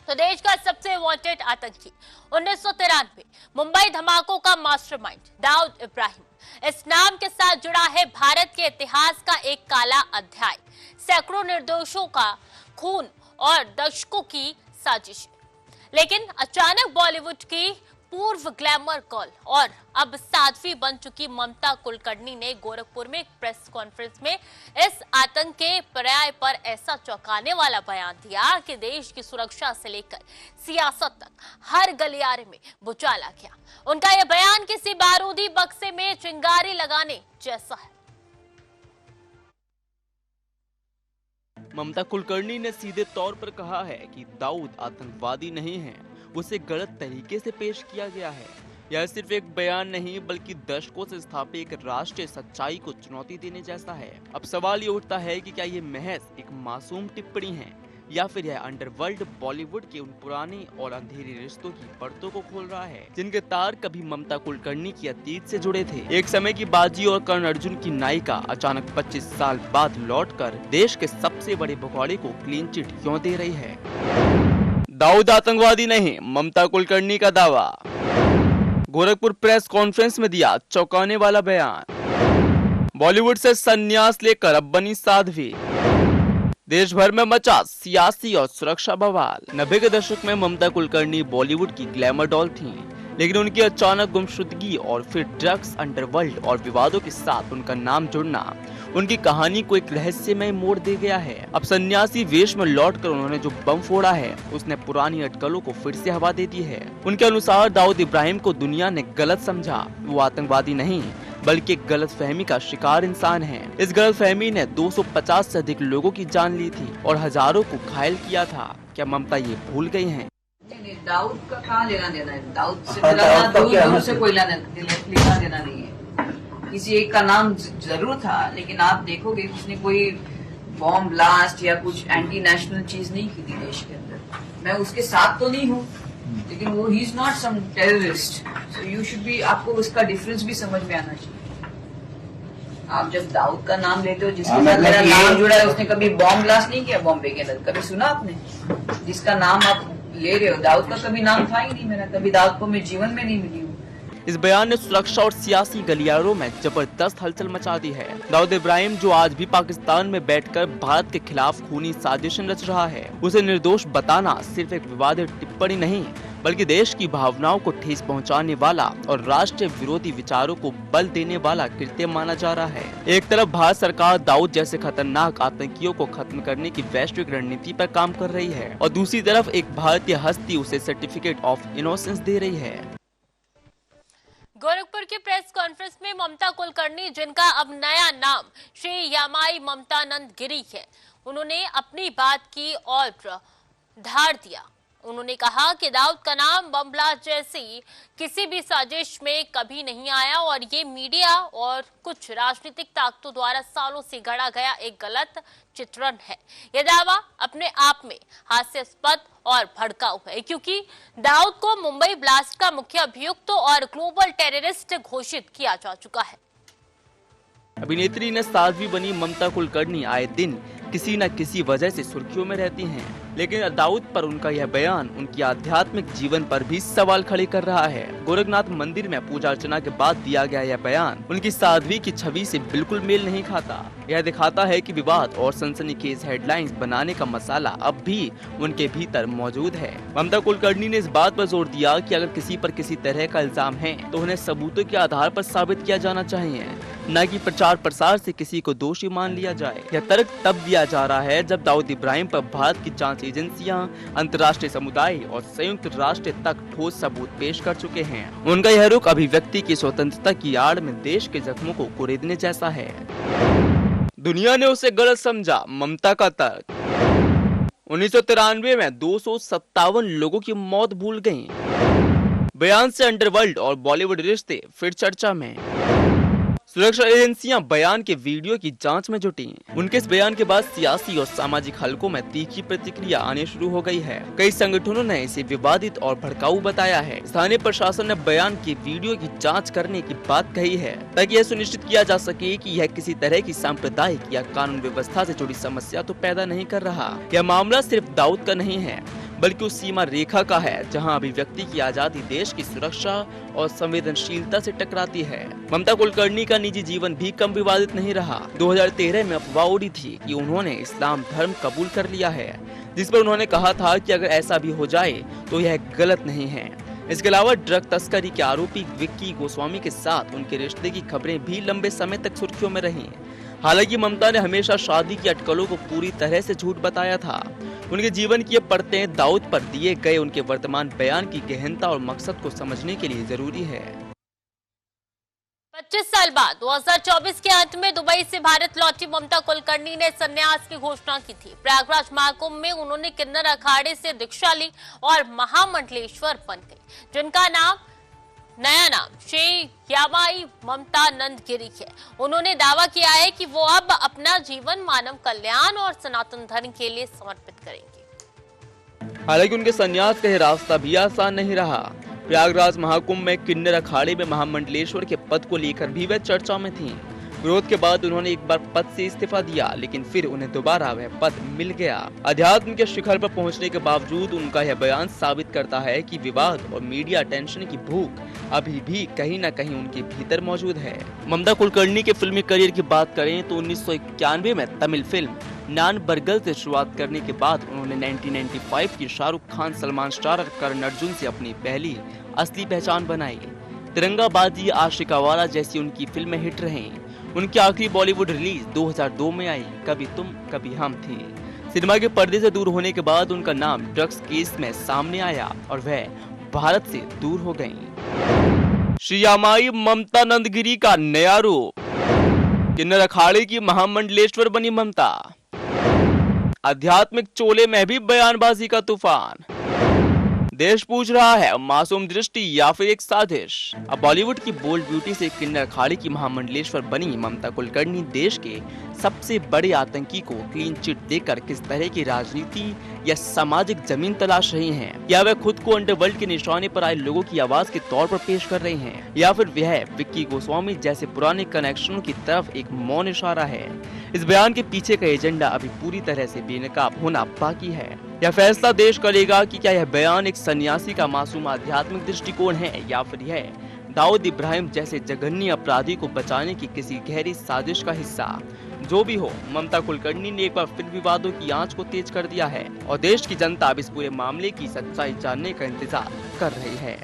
तो देश का सबसे वांटेड आतंकी 1993 मुंबई धमाकों का मास्टरमाइंड दाऊद इब्राहिम इस नाम के साथ जुड़ा है भारत के इतिहास का एक काला अध्याय। सैकड़ों निर्दोषों का खून और दशकों की साजिश, लेकिन अचानक बॉलीवुड की पूर्व ग्लैमर गर्ल और अब साध्वी बन चुकी ममता कुलकर्णी ने गोरखपुर में एक प्रेस कॉन्फ्रेंस में इस आतंक के पर्याय पर ऐसा चौंकाने वाला बयान दिया कि देश की सुरक्षा से लेकर सियासत तक हर गलियारे में भूचाल आ गया। उनका यह बयान किसी बारूदी बक्से में चिंगारी लगाने जैसा है। ममता कुलकर्णी ने सीधे तौर पर कहा है कि दाऊद आतंकवादी नहीं है, उसे गलत तरीके से पेश किया गया है। यह सिर्फ एक बयान नहीं बल्कि दशकों से स्थापित एक राष्ट्रीय सच्चाई को चुनौती देने जैसा है। अब सवाल ये उठता है कि क्या ये महज एक मासूम टिप्पणी है या फिर यह अंडरवर्ल्ड बॉलीवुड के उन पुराने और अंधेरे रिश्तों की परतों को खोल रहा है जिनके तार कभी ममता कुलकर्णी की अतीत से जुड़े थे। एक समय की बाजी और कर्ण अर्जुन की नायिका अचानक 25 साल बाद लौटकर देश के सबसे बड़े भगोड़े को क्लीन चिट क्यों दे रही है? दाऊद आतंकवादी नहीं, ममता कुलकर्णी का दावा। गोरखपुर प्रेस कॉन्फ्रेंस में दिया चौंकाने वाला बयान। बॉलीवुड से संन्यास लेकर अब बनी साध्वी। देश भर में मचा सियासी और सुरक्षा बवाल। 90 के दशक में ममता कुलकर्णी बॉलीवुड की ग्लैमर डॉल थीं, लेकिन उनकी अचानक गुमशुदगी और फिर ड्रग्स, अंडरवर्ल्ड और विवादों के साथ उनका नाम जुड़ना उनकी कहानी को एक रहस्यमय मोड़ दे गया है। अब सन्यासी वेश में लौटकर उन्होंने जो बम फोड़ा है उसने पुरानी अटकलों को फिर से हवा दे दी है। उनके अनुसार दाऊद इब्राहिम को दुनिया ने गलत समझा। वो आतंकवादी नहीं बल्कि एक गलतफहमी का शिकार इंसान है। इस गलतफहमी ने 250 से अधिक लोगों की जान ली थी और हजारों को घायल किया था। क्या ममता ये भूल गई हैं? नहीं, दाऊद का कहाँ लेना देना है? दाऊद से मेरा दूर से कोई लेना देना नहीं है। किसी एक का नाम जरूर था, लेकिन आप देखोगे उसने कोई बॉम्ब ब्लास्ट या कुछ एंटी नेशनल चीज नहीं की थी देश के अंदर। मैं उसके साथ तो नहीं हूँ, लेकिन वो he is not some terrorist. So you should be, आपको उसका डिफरेंस भी समझ में आना चाहिए। आप जब दाऊद का नाम लेते हो, जिसके साथ मेरा नाम जुड़ा है, उसने कभी बॉम्ब ब्लास्ट नहीं किया बॉम्बे के अंदर, कभी सुना आपने? जिसका नाम आप ले रहे हो, दाऊद का कभी नाम था ही नहीं मेरा, कभी दाऊद को मैं जीवन में नहीं मिली हूँ। इस बयान ने सुरक्षा और सियासी गलियारों में जबरदस्त हलचल मचा दी है। दाऊद इब्राहिम जो आज भी पाकिस्तान में बैठकर भारत के खिलाफ खूनी साजिश रच रहा है, उसे निर्दोष बताना सिर्फ एक विवादित टिप्पणी नहीं बल्कि देश की भावनाओं को ठेस पहुंचाने वाला और राष्ट्रीय विरोधी विचारों को बल देने वाला कृत्य माना जा रहा है। एक तरफ भारत सरकार दाऊद जैसे खतरनाक आतंकियों को खत्म करने की वैश्विक रणनीति पर काम कर रही है और दूसरी तरफ एक भारतीय हस्ती उसे सर्टिफिकेट ऑफ इनोसेंस दे रही है। गोरखपुर की प्रेस कॉन्फ्रेंस में ममता कुलकर्णी, जिनका अब नया नाम श्री यामाई ममतानंद गिरी है, उन्होंने अपनी बात की और धार दिया। उन्होंने कहा कि दाऊद का नाम बम ब्लास्ट जैसी किसी भी साजिश में कभी नहीं आया और ये मीडिया और कुछ राजनीतिक ताकतों द्वारा सालों से गढ़ा गया एक गलत चित्रण है। यह दावा अपने आप में हास्यास्पद और भड़काऊ है, क्योंकि दाऊद को मुंबई ब्लास्ट का मुख्य अभियुक्त और ग्लोबल टेररिस्ट घोषित किया जा चुका है। अभिनेत्री ने साध्वी बनी ममता कुलकर्णी आए दिन किसी न किसी वजह से सुर्खियों में रहती हैं, लेकिन दाऊद पर उनका यह बयान उनकी आध्यात्मिक जीवन पर भी सवाल खड़े कर रहा है। गोरखनाथ मंदिर में पूजा अर्चना के बाद दिया गया यह बयान उनकी साध्वी की छवि से बिल्कुल मेल नहीं खाता। यह दिखाता है कि विवाद और सनसनीखेज हेडलाइंस बनाने का मसाला अब भी उनके भीतर मौजूद है। ममता कुलकर्णी ने इस बात पर जोर दिया कि अगर किसी पर किसी तरह का इल्जाम है तो उन्हें सबूतों के आधार पर साबित किया जाना चाहिए, न कि प्रचार प्रसार से किसी को दोषी मान लिया जाए। यह तर्क तब दिया जा रहा है जब दाऊद इब्राहिम पर भारत की जांच एजेंसियां, अंतर्राष्ट्रीय समुदाय और संयुक्त राष्ट्र तक ठोस सबूत पेश कर चुके हैं। उनका यह रुख अभिव्यक्ति की स्वतंत्रता की आड़ में देश के जख्मों को कुरेदने जैसा है। दुनिया ने उसे गलत समझा, ममता का तर्क। 1993 में 257 लोगों की मौत भूल गयी। बयान से अंडरवर्ल्ड और बॉलीवुड रिश्ते फिर चर्चा में। सुरक्षा एजेंसियां बयान के वीडियो की जांच में जुटी। उनके इस बयान के बाद सियासी और सामाजिक हलकों में तीखी प्रतिक्रिया आने शुरू हो गई है। कई संगठनों ने इसे विवादित और भड़काऊ बताया है। स्थानीय प्रशासन ने बयान के वीडियो की जांच करने की बात कही है ताकि यह सुनिश्चित किया जा सके कि यह किसी तरह की सांप्रदायिक या कानून व्यवस्था से जुड़ी समस्या तो पैदा नहीं कर रहा। यह मामला सिर्फ दाऊद का नहीं है बल्कि उस सीमा रेखा का है जहां अभिव्यक्ति की आजादी देश की सुरक्षा और संवेदनशीलता से टकराती है। ममता कुलकर्णी का निजी जीवन भी कम विवादित नहीं रहा। 2013 में अफवाह उड़ी थी कि उन्होंने इस्लाम धर्म कबूल कर लिया है, जिस पर उन्होंने कहा था कि अगर ऐसा भी हो जाए तो यह गलत नहीं है। इसके अलावा ड्रग तस्करी के आरोपी विक्की गोस्वामी के साथ उनके रिश्ते की खबरें भी लंबे समय तक सुर्खियों में रहीं। हालांकि ममता ने हमेशा शादी की अटकलों को पूरी तरह से झूठ बताया था। उनके जीवन की ये परतें दाऊद पर दिए गए उनके वर्तमान बयान की गहनता और मकसद को समझने के लिए जरूरी है। 25 साल बाद 2024 के अंत में दुबई से भारत लौटी ममता कुलकर्णी ने संन्यास की घोषणा की थी। प्रयागराज महाकुंभ में उन्होंने किन्नर अखाड़े से दीक्षा ली और महामंडलेश्वर बन गई, जिनका नया नाम श्री यामाई ममता नंदगिरी है। उन्होंने दावा किया है कि वो अब अपना जीवन मानव कल्याण और सनातन धर्म के लिए समर्पित करेंगे। हालांकि उनके संन्यास का रास्ता भी आसान नहीं रहा। प्रयागराज महाकुंभ में किन्नर अखाड़े में महामंडलेश्वर के पद को लेकर भी वे चर्चा में थीं। विरोध के बाद उन्होंने एक बार पद से इस्तीफा दिया, लेकिन फिर उन्हें दोबारा वह पद मिल गया। अध्यात्म के शिखर पर पहुंचने के बावजूद उनका यह बयान साबित करता है कि विवाद और मीडिया अटेंशन की भूख अभी भी कहीं न कहीं उनके भीतर मौजूद है। ममता कुलकर्णी के फिल्मी करियर की बात करें तो 1991 में तमिल फिल्म नान बरगल से शुरुआत करने के बाद उन्होंने 1995 की शाहरुख खान सलमान स्टारर करण अर्जुन से अपनी पहली असली पहचान बनाई। तिरंगाबाजी, आशिकावाला जैसी उनकी फिल्में हिट रहीं। उनकी आखिरी बॉलीवुड रिलीज 2002 में आई कभी तुम कभी हम थी। सिनेमा के पर्दे से दूर होने के बाद उनका नाम ड्रग्स केस में सामने आया और वह भारत से दूर हो गईं। श्री यामाई ममता नंदगिरी का नया रूप। किन्नर अखाड़े की महामंडलेश्वर बनी ममता। आध्यात्मिक चोले में भी बयानबाजी का तूफान। देश पूछ रहा है मासूम दृष्टि या फिर एक साजिश। अब बॉलीवुड की बोल्ड ब्यूटी से किन्नर अखाड़े की महामंडलेश्वर बनी ममता कुलकर्णी देश के सबसे बड़े आतंकी को क्लीन चिट देकर किस तरह की राजनीति या सामाजिक जमीन तलाश रही हैं? या वह खुद को अंडरवर्ल्ड के निशाने पर आए लोगों की आवाज के तौर पर पेश कर रही हैं? या फिर वह विक्की गोस्वामी जैसे पुराने कनेक्शनों की तरफ एक मौन इशारा है? इस बयान के पीछे का एजेंडा अभी पूरी तरह से बेनकाब होना बाकी है। यह फैसला देश करेगा कि क्या यह बयान एक सन्यासी का मासूम आध्यात्मिक दृष्टिकोण है या फिर यह दाऊद इब्राहिम जैसे जघन्य अपराधी को बचाने की किसी गहरी साजिश का हिस्सा। जो भी हो, ममता कुलकर्णी ने एक बार फिर विवादों की आंच को तेज कर दिया है और देश की जनता अब इस पूरे मामले की सच्चाई जानने का इंतजार कर रही है।